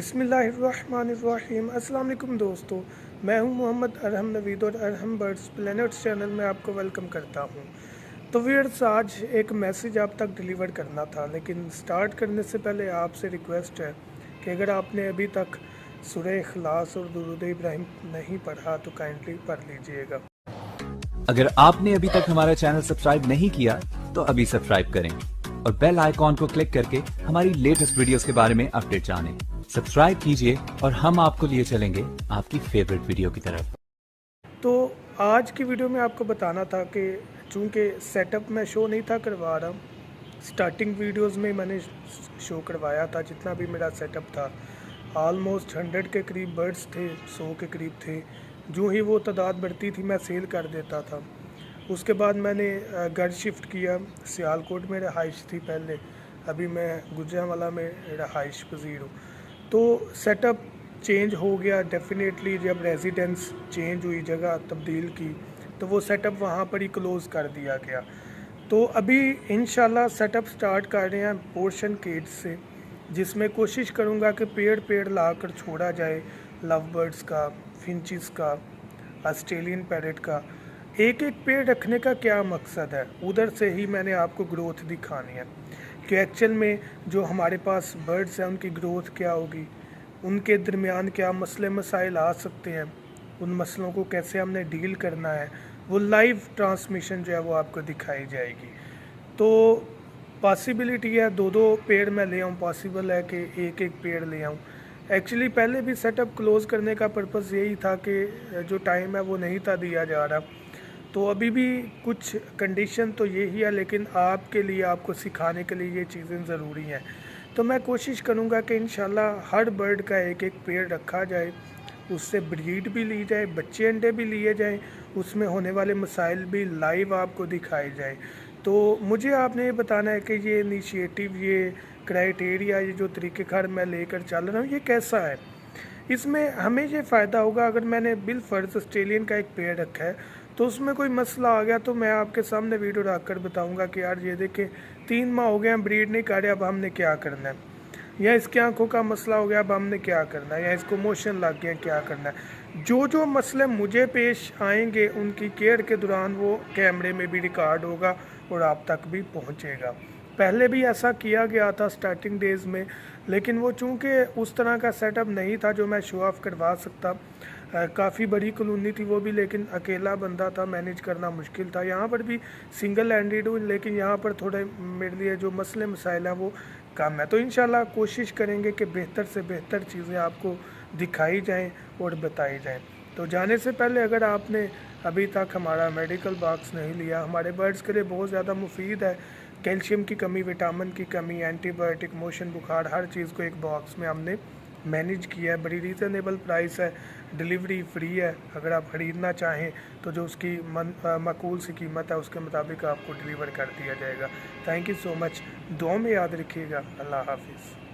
बिस्मिल्लाहिर्रहमानिर्रहीम। अस्सलाम वालेकुम दोस्तों, मैं हूं मोहम्मद अरहम नवीद और अरहम बर्ड्स प्लैनेट्स चैनल में आपको वेलकम करता हूं। तो व्यूअर्स, आज एक मैसेज आप तक डिलीवर करना था, लेकिन स्टार्ट करने से पहले आपसे रिक्वेस्ट है कि अगर आपने अभी तक सूरह इखलास और दुरूद इब्राहिम नहीं पढ़ा तो काइंडली पढ़ लीजिएगा। अगर आपने अभी तक हमारा चैनल सब्सक्राइब नहीं किया तो अभी सब्सक्राइब करें और बेल आइकॉन को क्लिक करके हमारी लेटेस्ट वीडियोस के बारे में अपडेट जानें। सब्सक्राइब कीजिए और हम आपको लिए चलेंगे आपकी फेवरेट वीडियो की तरफ। तो आज की वीडियो में आपको बताना था कि चूँकि सेटअप में शो नहीं था करवा रहा, स्टार्टिंग वीडियोस में मैंने शो करवाया था जितना भी मेरा सेटअप था। ऑलमोस्ट 100 के करीब बर्ड्स थे, 100 के करीब थे। जो ही वो तादाद बढ़ती थी मैं सेल कर देता था। उसके बाद मैंने घर शिफ्ट किया। सियालकोट में रहाइश थी पहले, अभी मैं गुजरांवाला में रहाइश पजीर हूँ। तो सेटअप चेंज हो गया डेफिनेटली। जब रेजिडेंस चेंज हुई, जगह तब्दील की, तो वो सेटअप वहाँ पर ही क्लोज़ कर दिया गया। तो अभी इंशाल्लाह सेटअप स्टार्ट कर रहे हैं पोर्शन केज से, जिसमें कोशिश करूँगा कि पेड़ ला कर छोड़ा जाए। लव बर्ड्स का, फिंचिस का, ऑस्ट्रेलियन पैरेट का। एक एक पेड़ रखने का क्या मकसद है, उधर से ही मैंने आपको ग्रोथ दिखानी है कि एक्चुअल में जो हमारे पास बर्ड्स हैं उनकी ग्रोथ क्या होगी, उनके दरमियान क्या मसले मसाइल आ सकते हैं, उन मसलों को कैसे हमने डील करना है। वो लाइव ट्रांसमिशन जो है वो आपको दिखाई जाएगी। तो पॉसिबिलिटी है 2-2 पेड़ मैं ले आऊँ, पॉसिबल है कि एक एक पेड़ ले आऊँ। एक्चुअली पहले भी सेटअप क्लोज़ करने का पर्पज़ यही था कि जो टाइम है वो नहीं था दिया जा रहा। तो अभी भी कुछ कंडीशन तो यही है, लेकिन आपके लिए, आपको सिखाने के लिए ये चीज़ें ज़रूरी हैं। तो मैं कोशिश करूँगा कि इंशाल्लाह हर बर्ड का एक एक पेड़ रखा जाए, उससे ब्रीड भी ली जाए, बच्चे अंडे भी लिए जाएं, उसमें होने वाले मसाइल भी लाइव आपको दिखाए जाए। तो मुझे आपने ये बताना है कि ये इनिशिएटिव, ये क्राइटेरिया, ये जो तरीक़ेकार मैं लेकर चल रहा हूँ, ये कैसा है। इसमें हमें ये फ़ायदा होगा, अगर मैंने बिलफर्ज ऑस्ट्रेलियन का एक पेड़ रखा है तो उसमें कोई मसला आ गया तो मैं आपके सामने वीडियो रखकर बताऊंगा कि यार ये देखें 3 माह हो गए हैं ब्रीड नहीं कर रहे, अब हमने क्या करना है, या इसकी आंखों का मसला हो गया अब हमने क्या करना है, या इसको मोशन लग गया क्या करना है। जो जो मसले मुझे पेश आएंगे उनकी केयर के दौरान वो कैमरे में भी रिकॉर्ड होगा और आप तक भी पहुँचेगा। पहले भी ऐसा किया गया था स्टार्टिंग डेज़ में, लेकिन वो चूँकि उस तरह का सेटअप नहीं था जो मैं शो ऑफ़ करवा सकता। काफ़ी बड़ी कॉलोनी थी वो भी, लेकिन अकेला बंदा था, मैनेज करना मुश्किल था। यहाँ पर भी सिंगल हैंडेड हूँ, लेकिन यहाँ पर थोड़े मेरे लिए जो मसले मसाइल हैं वो कम है। तो इंशाल्लाह कोशिश करेंगे कि बेहतर से बेहतर चीज़ें आपको दिखाई जाएँ और बताई जाएँ। तो जाने से पहले अगर आपने अभी तक हमारा मेडिकल बॉक्स नहीं लिया, हमारे बर्ड्स के लिए बहुत ज़्यादा मुफीद है। कैल्शियम की कमी, विटामिन की कमी, एंटीबायोटिक, मोशन बुखार, हर चीज़ को एक बॉक्स में हमने मैनेज किया है। बड़ी रीज़नेबल प्राइस है, डिलीवरी फ्री है। अगर आप ख़रीदना चाहें तो जो उसकी माकूल सी कीमत है उसके मुताबिक आपको डिलीवर कर दिया जाएगा। Thank you so much. दुआ में याद रखिएगा। अल्लाह हाफिज़।